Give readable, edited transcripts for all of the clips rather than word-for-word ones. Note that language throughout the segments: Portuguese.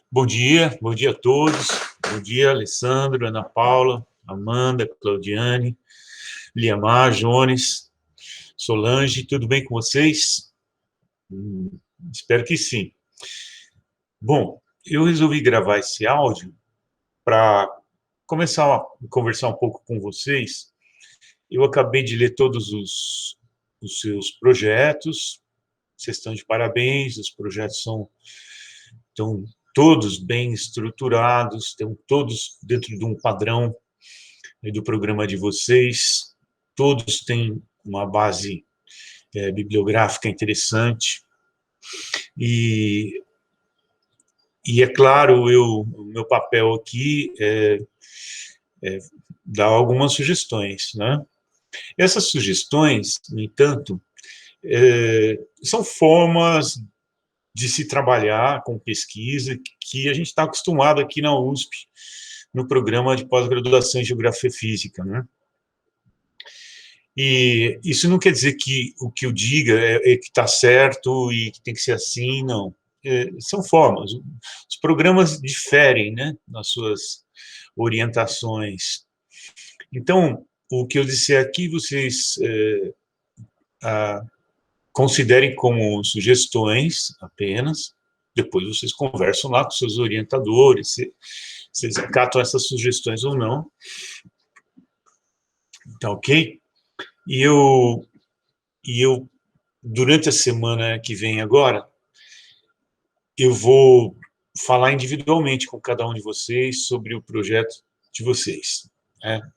Bom dia a todos. Bom dia, Alessandro, Ana Paula, Amanda, Claudiane, Liamar, Jones, Solange, tudo bem com vocês? Espero que sim. Bom, eu resolvi gravar esse áudio para começar a conversar um pouco com vocês. Eu acabei de ler todos os seus projetos, vocês estão de parabéns, os projetos estão todos bem estruturados, estão todos dentro de um padrão do programa de vocês, todos têm uma base bibliográfica interessante, e, e é claro, o meu papel aqui é dar algumas sugestões, né? Essas sugestões, no entanto, são formas de se trabalhar com pesquisa que a gente está acostumado aqui na USP, no programa de pós-graduação em Geografia Física, né? E isso não quer dizer que o que eu diga é que está certo e que tem que ser assim, não. São formas. Os programas diferem, né, nas suas orientações. Então, o que eu disser aqui, vocês considerem como sugestões apenas, depois vocês conversam lá com seus orientadores, se vocês acatam essas sugestões ou não. Tá ok? E eu, durante a semana que vem agora, eu vou falar individualmente com cada um de vocês sobre o projeto de vocês, né?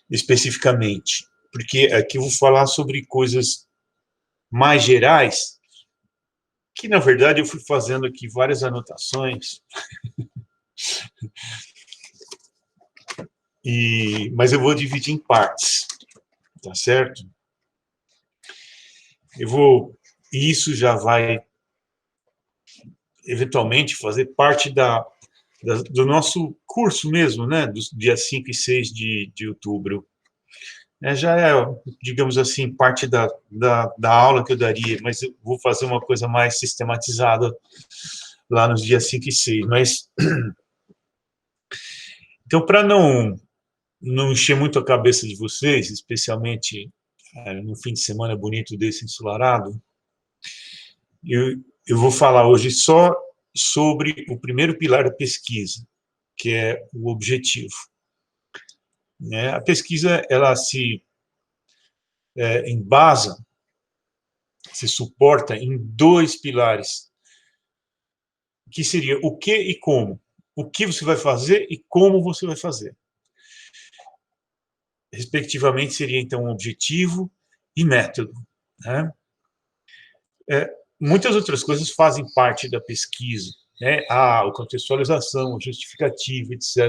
Especificamente, porque aqui eu vou falar sobre coisas mais gerais, que na verdade eu fui fazendo aqui várias anotações, mas eu vou dividir em partes, tá certo? Isso já vai eventualmente fazer parte do nosso curso mesmo, né, dos dias 5 e 6 de outubro. Já é, digamos assim, parte da aula que eu daria, mas eu vou fazer uma coisa mais sistematizada lá nos dias 5 e 6. Mas, então, para não encher muito a cabeça de vocês, especialmente no fim de semana bonito desse ensolarado, eu vou falar hoje só sobre o primeiro pilar da pesquisa, que é o objetivo. A pesquisa, ela se embasa, se suporta em dois pilares, que seria o que e como. O que você vai fazer e como você vai fazer. Respectivamente, seria, então, objetivo e método, né? Muitas outras coisas fazem parte da pesquisa, né? A contextualização, a justificativa, etc.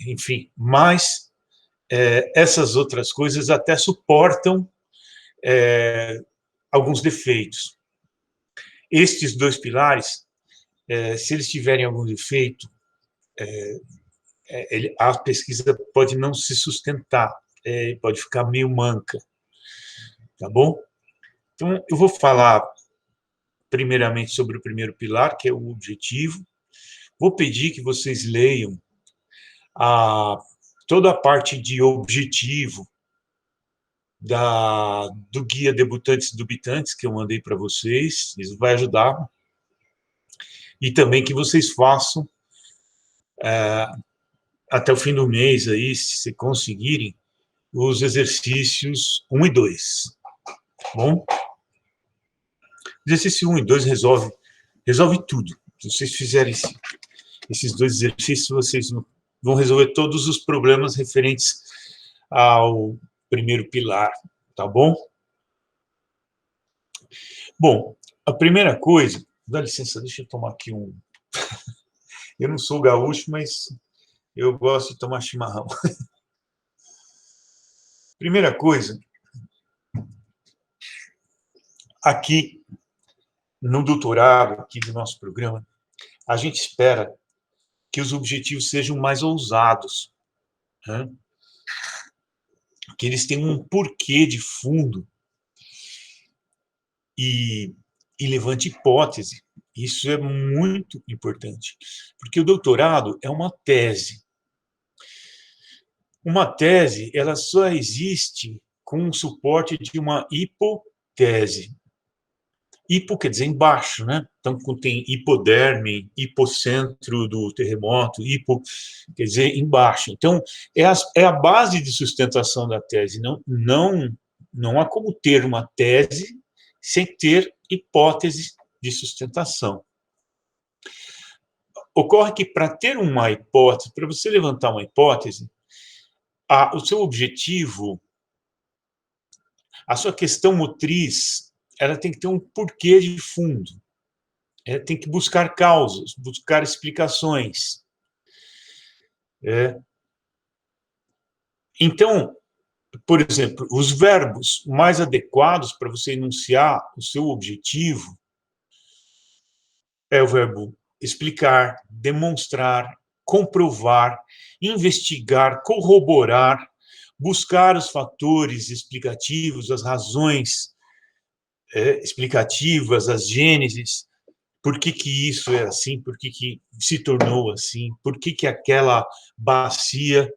Enfim, mas essas outras coisas até suportam alguns defeitos. Estes dois pilares, se eles tiverem algum defeito, a pesquisa pode não se sustentar, pode ficar meio manca, tá bom? Então, eu vou falar primeiramente sobre o primeiro pilar, que é o objetivo. Vou pedir que vocês leiam toda a parte de objetivo do Guia Debutantes e Dubitantes, que eu mandei para vocês, isso vai ajudar. E também que vocês façam, até o fim do mês, aí, se conseguirem, os exercícios 1 e 2. Tá bom? Exercício 1 e 2 resolve tudo. Se vocês fizerem esses dois exercícios, vocês vão resolver todos os problemas referentes ao primeiro pilar, tá bom? Bom, a primeira coisa, dá licença, deixa eu tomar aqui um... Eu não sou gaúcho, mas eu gosto de tomar chimarrão. Primeira coisa, aqui no doutorado, aqui do nosso programa, a gente espera que os objetivos sejam mais ousados, né? Que eles tenham um porquê de fundo e e levante hipótese. Isso é muito importante, porque o doutorado é uma tese. Uma tese, ela só existe com o suporte de uma hipótese. Hipo quer dizer embaixo, né? Então, tem hipoderme, hipocentro do terremoto, hipo quer dizer embaixo. Então, é a base de sustentação da tese. Não há como ter uma tese sem ter hipótese de sustentação. Ocorre que, para ter uma hipótese, para você levantar uma hipótese, o seu objetivo, a sua questão motriz, ela tem que ter um porquê de fundo. Tem que buscar causas, buscar explicações. Então, por exemplo, os verbos mais adequados para você enunciar o seu objetivo é o verbo explicar, demonstrar, comprovar, investigar, corroborar, buscar os fatores explicativos, as razões explicativas, as gêneses, por que isso é assim, por que se tornou assim, por que aquela bacia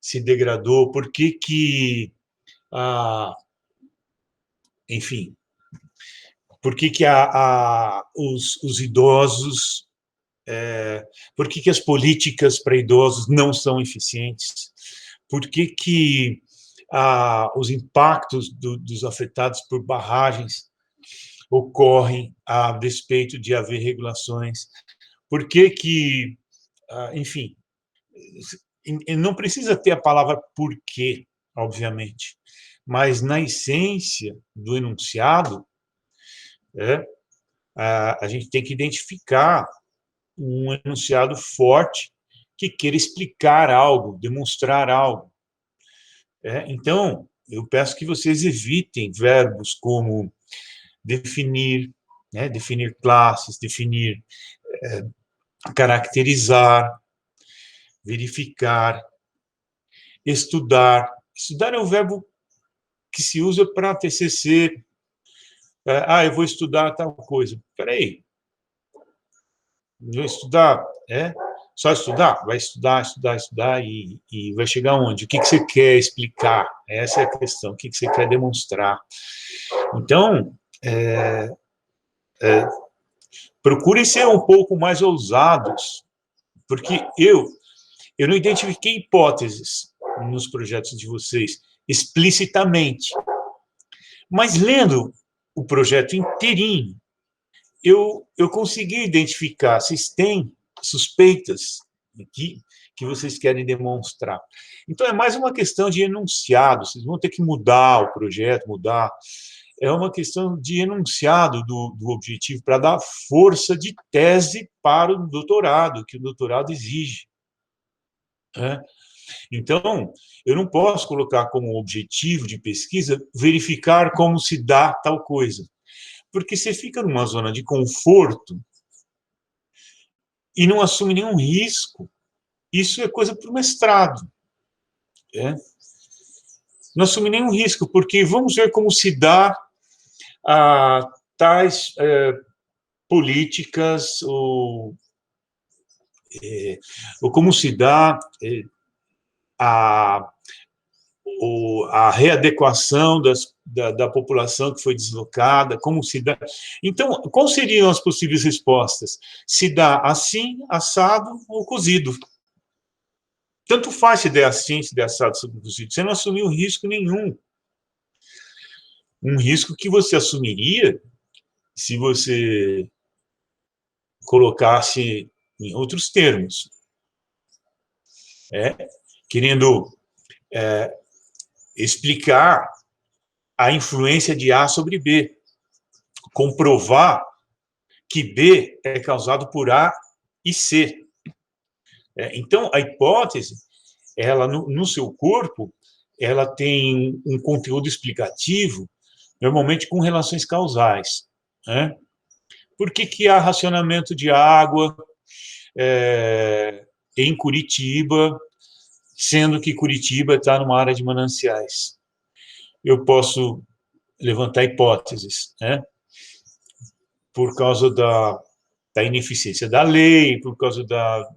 se degradou, por que enfim, por que os idosos, por que as políticas para idosos não são eficientes, por que os impactos dos afetados por barragens ocorrem a despeito de haver regulações, por que enfim, não precisa ter a palavra porquê, obviamente, mas na essência do enunciado, a gente tem que identificar um enunciado forte que queira explicar algo, demonstrar algo. Então, eu peço que vocês evitem verbos como definir, definir classes, definir, caracterizar, verificar, estudar. Estudar é um verbo que se usa para TCC. Eu vou estudar tal coisa. Espera aí. Vou estudar, só estudar? Vai estudar, estudar, estudar e vai chegar onde? O que você quer explicar? Essa é a questão. O que você quer demonstrar? Então, procurem ser um pouco mais ousados, porque eu não identifiquei hipóteses nos projetos de vocês explicitamente, mas lendo o projeto inteirinho, eu consegui identificar, vocês têm suspeitas que vocês querem demonstrar. Então, é mais uma questão de enunciado, vocês vão ter que mudar o projeto, é uma questão de enunciado do objetivo, para dar força de tese para o doutorado, que o doutorado exige. Então, eu não posso colocar como objetivo de pesquisa verificar como se dá tal coisa, porque você fica numa zona de conforto e não assume nenhum risco. Isso é coisa para o mestrado. Não assume nenhum risco, porque vamos ver como se dá tais políticas, ou como se dá a readequação da população que foi deslocada, como se dá. Então, quais seriam as possíveis respostas? Se dá assim, assado ou cozido. Tanto faz se der assim, se der assado, se der cozido. Você não assumiu risco nenhum. Um risco que você assumiria se você colocasse em outros termos. Querendo explicar a influência de A sobre B, comprovar que B é causado por A e C. Então, a hipótese, ela no seu corpo, ela tem um conteúdo explicativo, normalmente com relações causais. Por que há racionamento de água em Curitiba, sendo que Curitiba está numa área de mananciais? Eu posso levantar hipóteses, por causa da ineficiência da lei, por causa da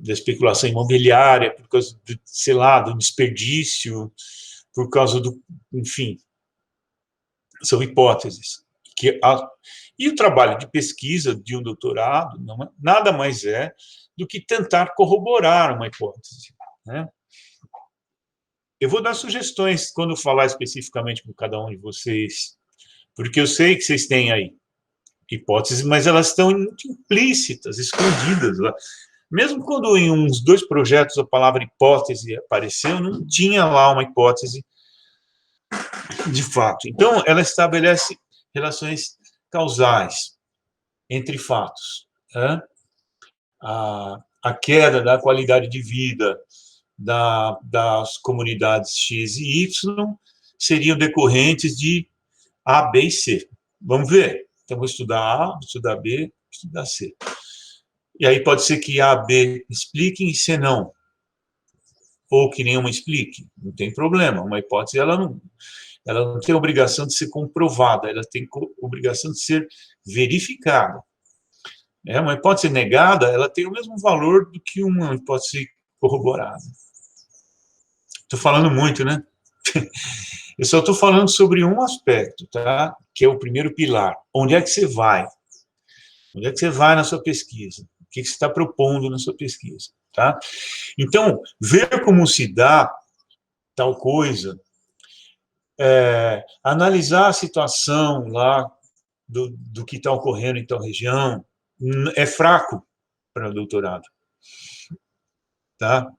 especulação imobiliária, por causa, sei lá, do desperdício, por causa do, enfim, são hipóteses. E o trabalho de pesquisa de um doutorado nada mais é do que tentar corroborar uma hipótese, né? Eu vou dar sugestões quando falar especificamente com cada um de vocês, porque eu sei que vocês têm aí hipóteses, mas elas estão muito implícitas, escondidas lá. Mesmo quando em uns 2 projetos a palavra hipótese apareceu, não tinha lá uma hipótese de fato. Então, ela estabelece relações causais entre fatos, né? A queda da qualidade de vida das comunidades X e Y seriam decorrentes de A, B e C. Vamos ver. Então, vou estudar A, vou estudar B, vou estudar C. E aí pode ser que A, B expliquem e C não. Ou que nenhuma explique. Não tem problema. Uma hipótese, ela não tem obrigação de ser comprovada, ela tem obrigação de ser verificada. Uma hipótese negada, ela tem o mesmo valor do que uma hipótese corroborada. Estou falando muito, né? Eu só estou falando sobre um aspecto, tá? Que é o primeiro pilar. Onde é que você vai? Onde é que você vai na sua pesquisa? O que você está propondo na sua pesquisa, tá? Então, ver como se dá tal coisa, analisar a situação lá do que está ocorrendo em tal região, é fraco para o doutorado, tá?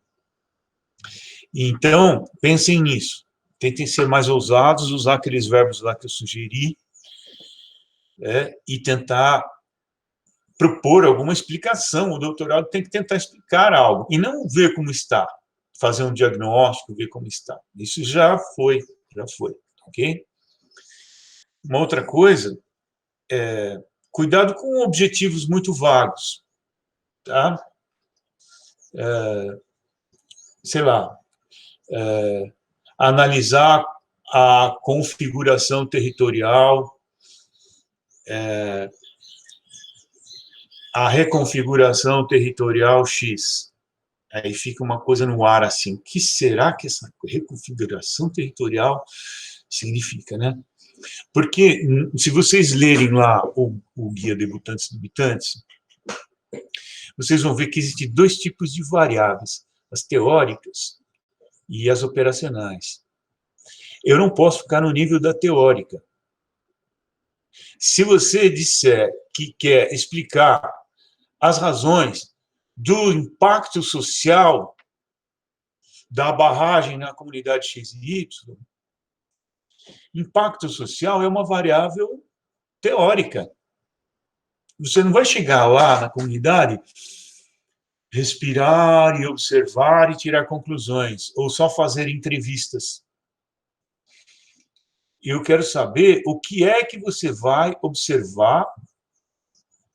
Então, pensem nisso. Tentem ser mais ousados, usar aqueles verbos lá que eu sugeri, e tentar propor alguma explicação. O doutorado tem que tentar explicar algo, e não ver como está, fazer um diagnóstico, ver como está. Isso já foi, ok? Uma outra coisa é cuidado com objetivos muito vagos, tá? Sei lá, analisar a configuração territorial, a reconfiguração territorial X. Aí fica uma coisa no ar assim, o que será que essa reconfiguração territorial significa, né? Porque, se vocês lerem lá o Guia Debutantes e Habitantes, vocês vão ver que existem 2 tipos de variáveis, as teóricas e as operacionais. Eu não posso ficar no nível da teórica. Se você disser que quer explicar as razões do impacto social da barragem na comunidade X e Y, impacto social é uma variável teórica. Você não vai chegar lá na comunidade, respirar e observar e tirar conclusões, ou só fazer entrevistas. Eu quero saber o que é que você vai observar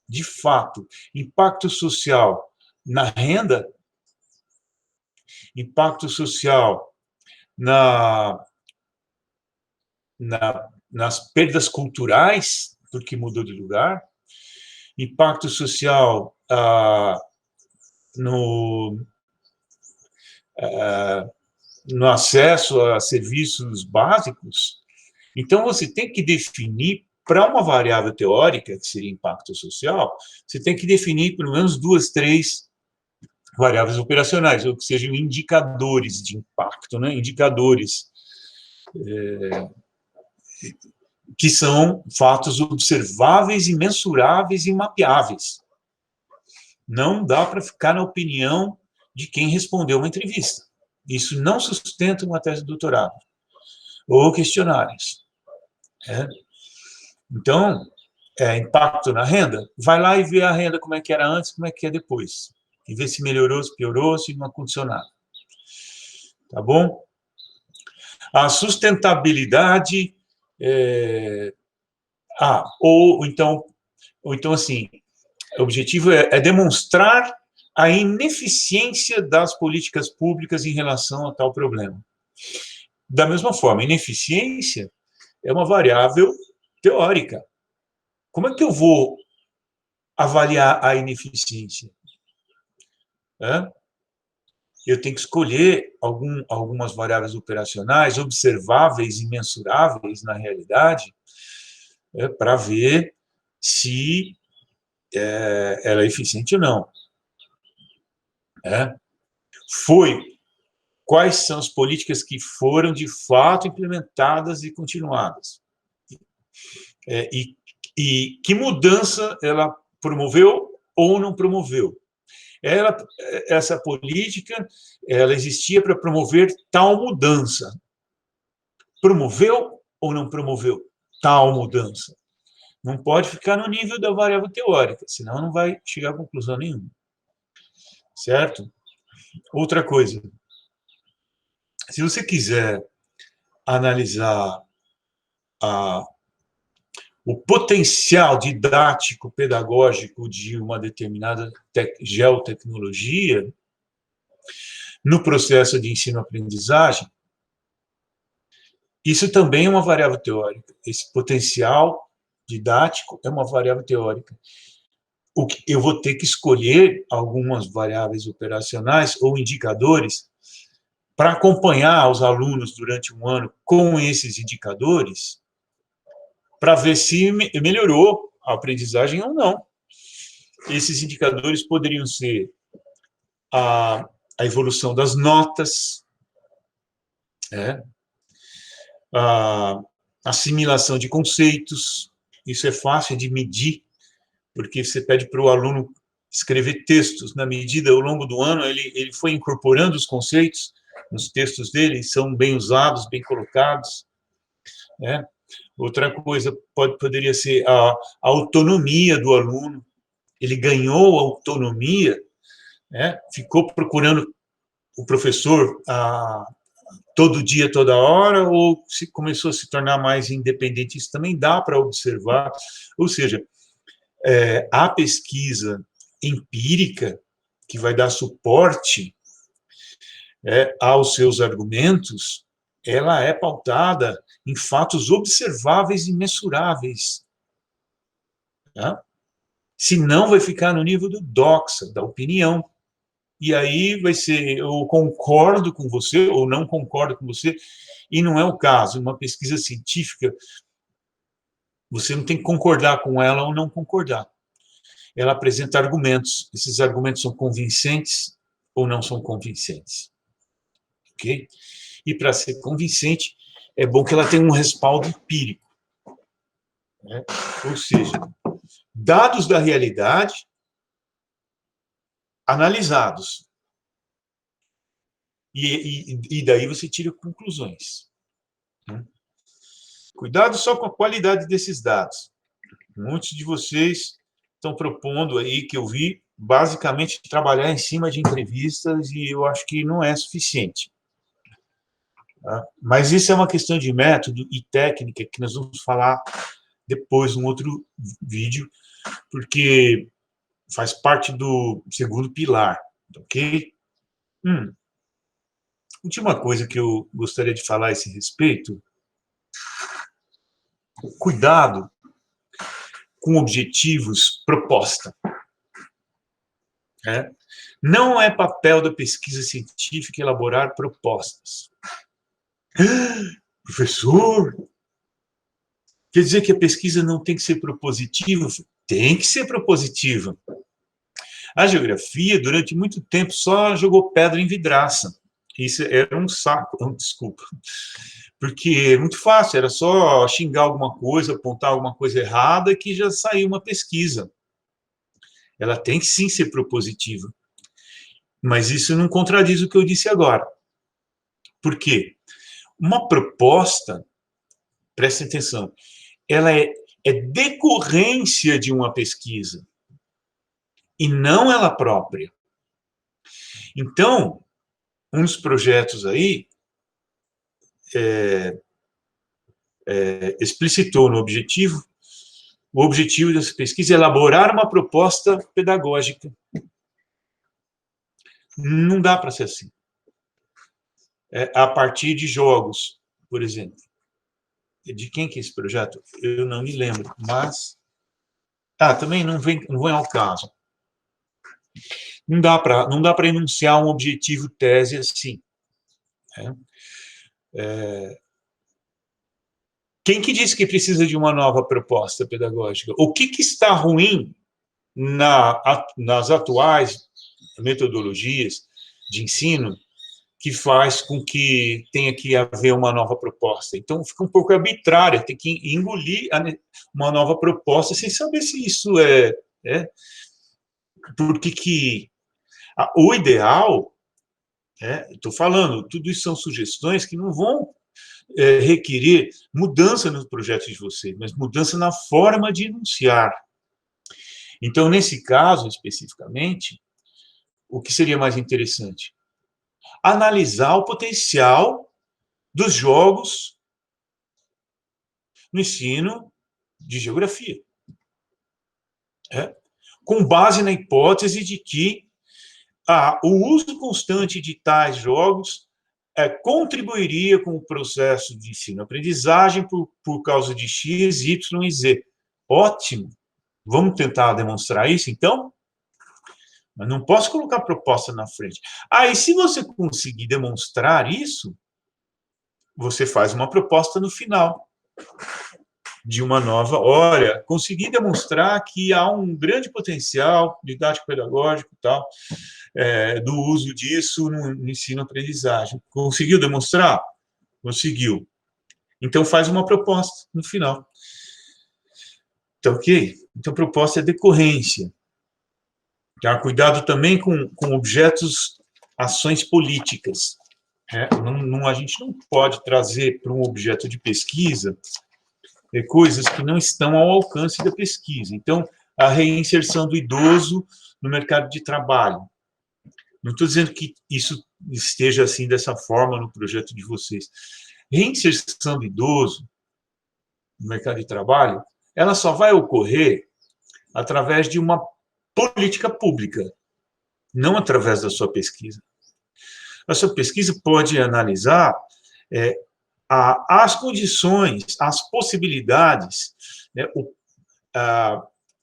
de fato. Impacto social na renda, impacto social nas perdas culturais, porque mudou de lugar, impacto social no acesso a serviços básicos. Então, você tem que definir, para uma variável teórica, que seria impacto social, você tem que definir pelo menos 2, 3 variáveis operacionais, ou que sejam indicadores de impacto, né? Indicadores que são fatos observáveis e mensuráveis e mapeáveis. Não dá para ficar na opinião de quem respondeu uma entrevista. Isso não sustenta uma tese de doutorado ou questionários. Então, impacto na renda, vai lá e vê a renda como é que era antes, como é que é depois. E vê se melhorou, se piorou, se não aconteceu nada. Tá bom? A sustentabilidade... ou então, assim, o objetivo é demonstrar a ineficiência das políticas públicas em relação a tal problema. Da mesma forma, ineficiência é uma variável teórica. como é que eu vou avaliar a ineficiência? Eu tenho que escolher algumas variáveis operacionais observáveis e mensuráveis na realidade, para ver se ela é eficiente ou não. Quais são as políticas que foram de fato implementadas e continuadas? E que mudança ela promoveu ou não promoveu? Essa política, ela existia para promover tal mudança. Promoveu ou não promoveu tal mudança? Não pode ficar no nível da variável teórica, senão não vai chegar a conclusão nenhuma. Certo? Outra coisa, se você quiser analisar o potencial didático pedagógico de uma determinada geotecnologia no processo de ensino-aprendizagem, isso também é uma variável teórica. Esse potencial didático é uma variável teórica. Eu vou ter que escolher algumas variáveis operacionais ou indicadores para acompanhar os alunos durante um ano com esses indicadores, para ver se melhorou a aprendizagem ou não. Esses indicadores poderiam ser a evolução das notas, a assimilação de conceitos. Isso é fácil de medir, porque você pede para o aluno escrever textos. Na medida, ao longo do ano, ele foi incorporando os conceitos nos textos dele, são bem usados, bem colocados. Outra coisa poderia ser a autonomia do aluno. Ele ganhou autonomia, ficou procurando o professor todo dia, toda hora, ou se começou a se tornar mais independente. Isso também dá para observar. Ou seja, a pesquisa empírica, que vai dar suporte aos seus argumentos, ela é pautada em fatos observáveis e mensuráveis. Senão vai ficar no nível do doxa, da opinião. E aí vai ser, eu concordo com você ou não concordo com você, e não é o caso. Uma pesquisa científica, você não tem que concordar com ela ou não concordar. Ela apresenta argumentos. Esses argumentos são convincentes ou não são convincentes. Ok? E para ser convincente, é bom que ela tenha um respaldo empírico. Ou seja, dados da realidade analisados. E daí você tira conclusões. Cuidado só com a qualidade desses dados. Muitos de vocês estão propondo aí, que eu vi, basicamente trabalhar em cima de entrevistas, e eu acho que não é suficiente. Mas isso é uma questão de método e técnica que nós vamos falar depois, num outro vídeo, porque faz parte do segundo pilar, ok? Última coisa que eu gostaria de falar a esse respeito: cuidado com objetivos proposta. Não é papel da pesquisa científica elaborar propostas. Professor, quer dizer que a pesquisa não tem que ser propositiva? Tem que ser propositiva. A geografia, durante muito tempo, só jogou pedra em vidraça. Isso era um saco, desculpa. Porque é muito fácil, era só xingar alguma coisa, apontar alguma coisa errada, que já saiu uma pesquisa. Ela tem que sim ser propositiva. Mas isso não contradiz o que eu disse agora. Por quê? Uma proposta, prestem atenção, ela é decorrência de uma pesquisa e não ela própria. Então, um dos projetos aí explicitou no objetivo, o objetivo dessa pesquisa é elaborar uma proposta pedagógica. Não dá para ser assim. A partir de jogos, por exemplo. De quem que é esse projeto? Eu não me lembro, mas Também não vem ao caso. Não dá para enunciar um objetivo tese assim. Né? Quem que disse que precisa de uma nova proposta pedagógica? O que está ruim nas atuais metodologias de ensino que faz com que tenha que haver uma nova proposta? Então, fica um pouco arbitrária, tem que engolir uma nova proposta sem saber se isso porque que o ideal, estou falando, tudo isso são sugestões que não vão requerer mudança nos projetos de vocês, mas mudança na forma de enunciar. Então, nesse caso, especificamente, o que seria mais interessante? Analisar o potencial dos jogos no ensino de geografia. Com base na hipótese de que o uso constante de tais jogos contribuiria com o processo de ensino-aprendizagem por causa de X, Y e Z. Ótimo. Vamos tentar demonstrar isso, então? Mas não posso colocar proposta na frente. E se você conseguir demonstrar isso, você faz uma proposta no final de uma nova. Olha, consegui demonstrar que há um grande potencial didático-pedagógico e tal, do uso disso no ensino-aprendizagem. Conseguiu demonstrar? Conseguiu. Então, faz uma proposta no final. Então, ok? Então, a proposta é decorrência. Tá? Cuidado também com objetos, ações políticas. A gente não pode trazer para um objeto de pesquisa coisas que não estão ao alcance da pesquisa. Então, a reinserção do idoso no mercado de trabalho. Não estou dizendo que isso esteja assim dessa forma no projeto de vocês. Reinserção do idoso no mercado de trabalho, ela só vai ocorrer através de uma política pública, não através da sua pesquisa. A sua pesquisa pode analisar as condições, as possibilidades, né,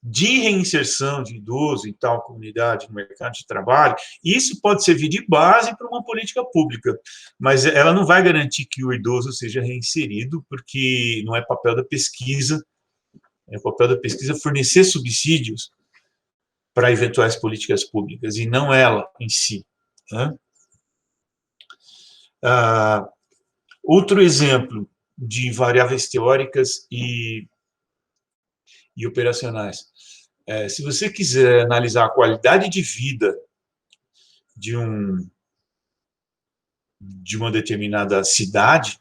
de reinserção de idoso em tal comunidade no mercado de trabalho. Isso pode servir de base para uma política pública, mas ela não vai garantir que o idoso seja reinserido, porque não é papel da pesquisa. É papel da pesquisa fornecer subsídios para eventuais políticas públicas, e não ela em si. Né? Outro exemplo de variáveis teóricas e operacionais. Se você quiser analisar a qualidade de vida de uma determinada cidade,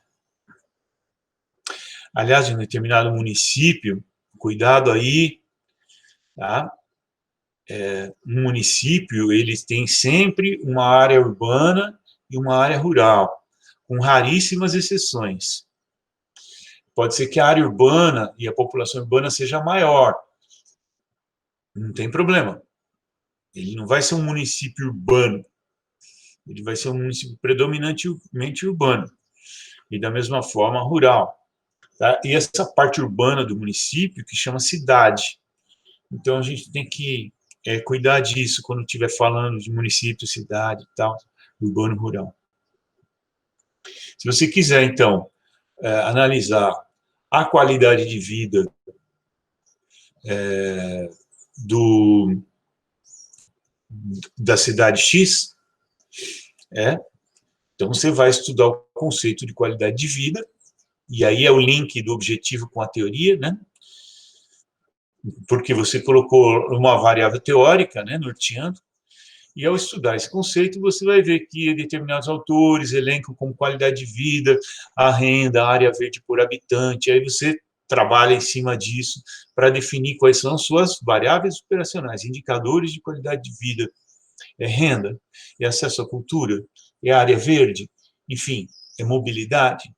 aliás, de um determinado município, cuidado aí, tá? Um município, eles têm sempre uma área urbana e uma área rural, com raríssimas exceções. Pode ser que a área urbana e a população urbana seja maior, não tem problema. Ele não vai ser um município urbano, ele vai ser um município predominantemente urbano, e da mesma forma rural. Tá? E essa parte urbana do município que chama cidade. Então, a gente tem que cuidar disso quando estiver falando de município, cidade e tal, urbano e rural. Se você quiser, então, analisar a qualidade de vida da cidade X, então você vai estudar o conceito de qualidade de vida, e aí é o link do objetivo com a teoria, né? Porque você colocou uma variável teórica, né, norteando, e ao estudar esse conceito, você vai ver que determinados autores elencam como qualidade de vida a renda, a área verde por habitante, aí você trabalha em cima disso para definir quais são as suas variáveis operacionais, indicadores de qualidade de vida, renda, acesso à cultura, área verde, enfim, mobilidade,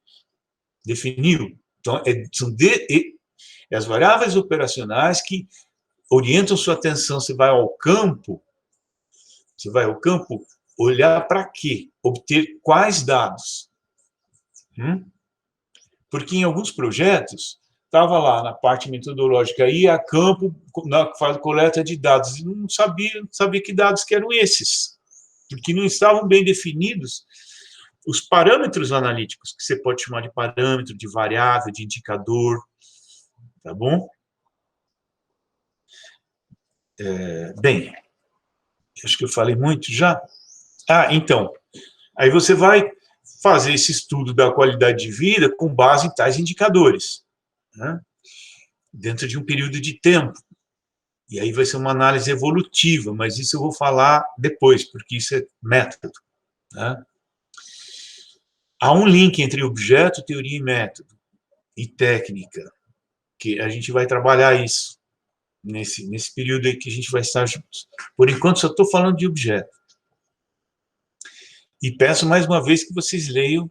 definiu. Então, são as variáveis operacionais que orientam sua atenção. Você vai ao campo olhar para quê? Obter quais dados? Porque em alguns projetos estava lá na parte metodológica, ia a campo, faz coleta de dados, e não sabia que dados que eram esses, porque não estavam bem definidos os parâmetros analíticos, que você pode chamar de parâmetro, de variável, de indicador, tá bom? Bem, acho que eu falei muito já. Então, aí você vai fazer esse estudo da qualidade de vida com base em tais indicadores, né? Dentro de um período de tempo. E aí vai ser uma análise evolutiva, mas isso eu vou falar depois, porque isso é método, né? Há um link entre objeto, teoria e método, e técnica, que a gente vai trabalhar isso nesse período aí que a gente vai estar juntos. Por enquanto, só estou falando de objeto. E peço mais uma vez que vocês leiam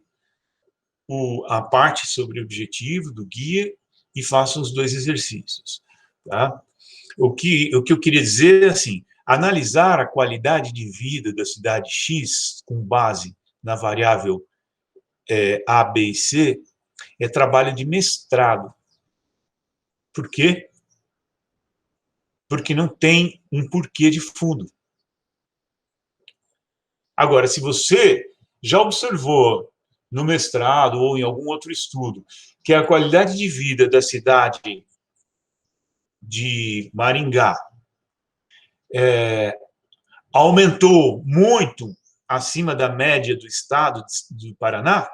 a parte sobre o objetivo do guia e façam os 2 exercícios, tá? O que eu queria dizer é assim, analisar a qualidade de vida da cidade X com base na variável A, B e C é trabalho de mestrado. Por quê? Porque não tem um porquê de fundo. Agora, se você já observou no mestrado ou em algum outro estudo que a qualidade de vida da cidade de Maringá aumentou muito acima da média do estado do Paraná,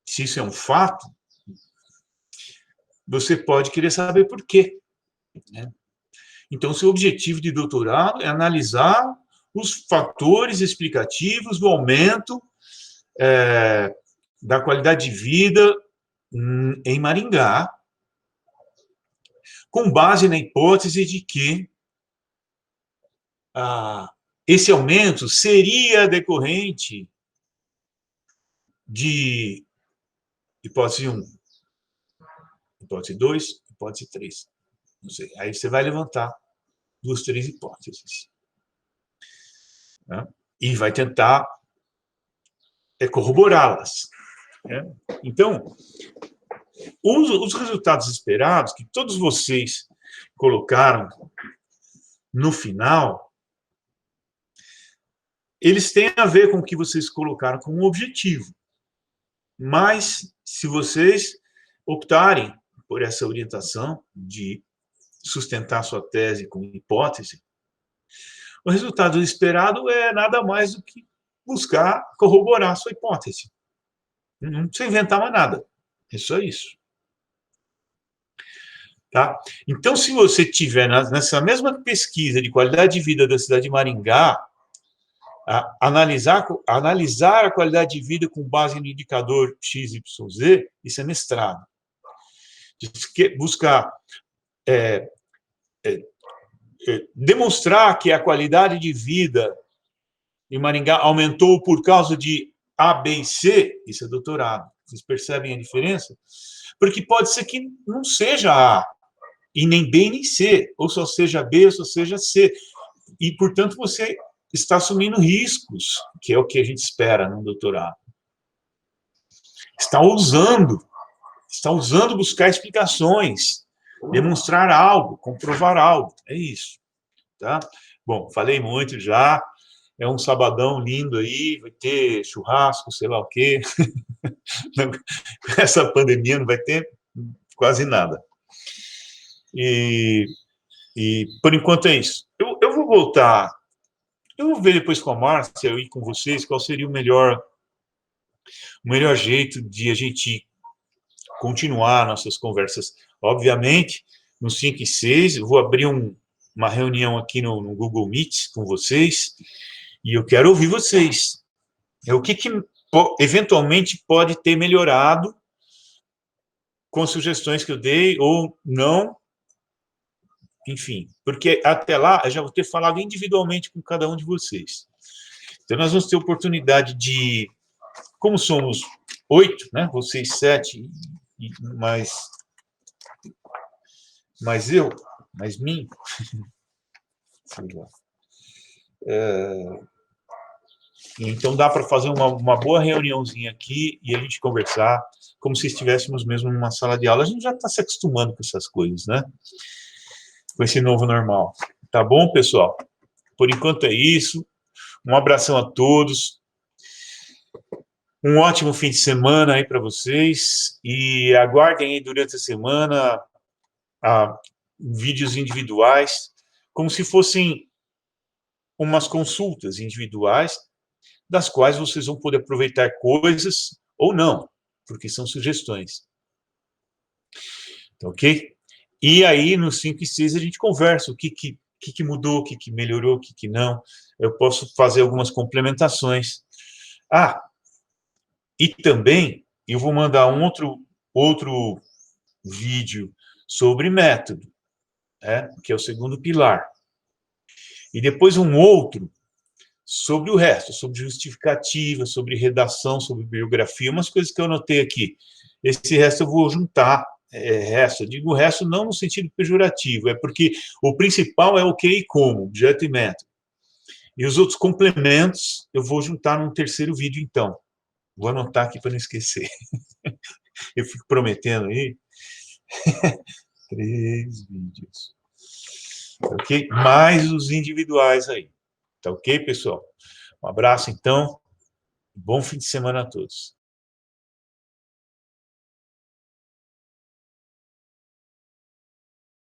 se isso é um fato, você pode querer saber por quê, né? Então, seu objetivo de doutorado é analisar os fatores explicativos do aumento da qualidade de vida em Maringá, com base na hipótese de que esse aumento seria decorrente de hipótese 1, hipótese 2, hipótese 3. Não sei. Aí você vai levantar 2, 3 hipóteses, né? E vai tentar corroborá-las, né? Então, os resultados esperados, que todos vocês colocaram no final, eles têm a ver com o que vocês colocaram como objetivo. Mas, se vocês optarem por essa orientação de sustentar sua tese com hipótese, o resultado esperado é nada mais do que buscar corroborar sua hipótese. Não precisa inventar mais nada. É só isso. Tá? Então, se você tiver nessa mesma pesquisa de qualidade de vida da cidade de Maringá, analisar a qualidade de vida com base no indicador XYZ, isso é mestrado. Buscar demonstrar que a qualidade de vida em Maringá aumentou por causa de A, B e C, isso é doutorado. Vocês percebem a diferença? Porque pode ser que não seja A, e nem B nem C, ou só seja B ou só seja C. E, portanto, você está assumindo riscos, que é o que a gente espera num doutorado. Está ousando buscar explicações, demonstrar algo, comprovar algo. É isso. Tá? Bom, falei muito já. É um sabadão lindo aí, vai ter churrasco, sei lá o quê. Com essa pandemia não vai ter quase nada. E por enquanto é isso. Eu vou voltar. Eu vou ver depois com a Márcia e com vocês qual seria o melhor jeito de a gente continuar nossas conversas. Obviamente, no 5 e 6, eu vou abrir uma reunião aqui no Google Meet com vocês e eu quero ouvir vocês. O que eventualmente pode ter melhorado com sugestões que eu dei ou não, enfim, porque até lá eu já vou ter falado individualmente com cada um de vocês. Então, nós vamos ter oportunidade de, como somos 8, né? Vocês 7, mais eu, mais mim, sei lá. Então dá para fazer uma boa reuniãozinha aqui e a gente conversar como se estivéssemos mesmo numa sala de aula. A gente já está se acostumando com essas coisas, né? Com esse novo normal. Tá bom, pessoal? Por enquanto é isso. Um abração a todos. Um ótimo fim de semana aí para vocês. E aguardem aí durante a semana vídeos individuais, como se fossem umas consultas individuais, das quais vocês vão poder aproveitar coisas ou não, porque são sugestões. Ok? E aí, no 5 e 6, a gente conversa o que mudou, o que melhorou, o que não. Eu posso fazer algumas complementações. E também eu vou mandar outro vídeo sobre método, que é o segundo pilar. E depois um outro sobre o resto, sobre justificativa, sobre redação, sobre biografia, umas coisas que eu anotei aqui. Esse resto eu vou juntar. Eu digo resto não no sentido pejorativo, é porque o principal é o que e como, objeto e método. E os outros complementos eu vou juntar num terceiro vídeo, então. Vou anotar aqui para não esquecer. Eu fico prometendo aí. 3 vídeos. Ok? Mais os individuais aí. Tá ok, pessoal? Um abraço, então. Bom fim de semana a todos.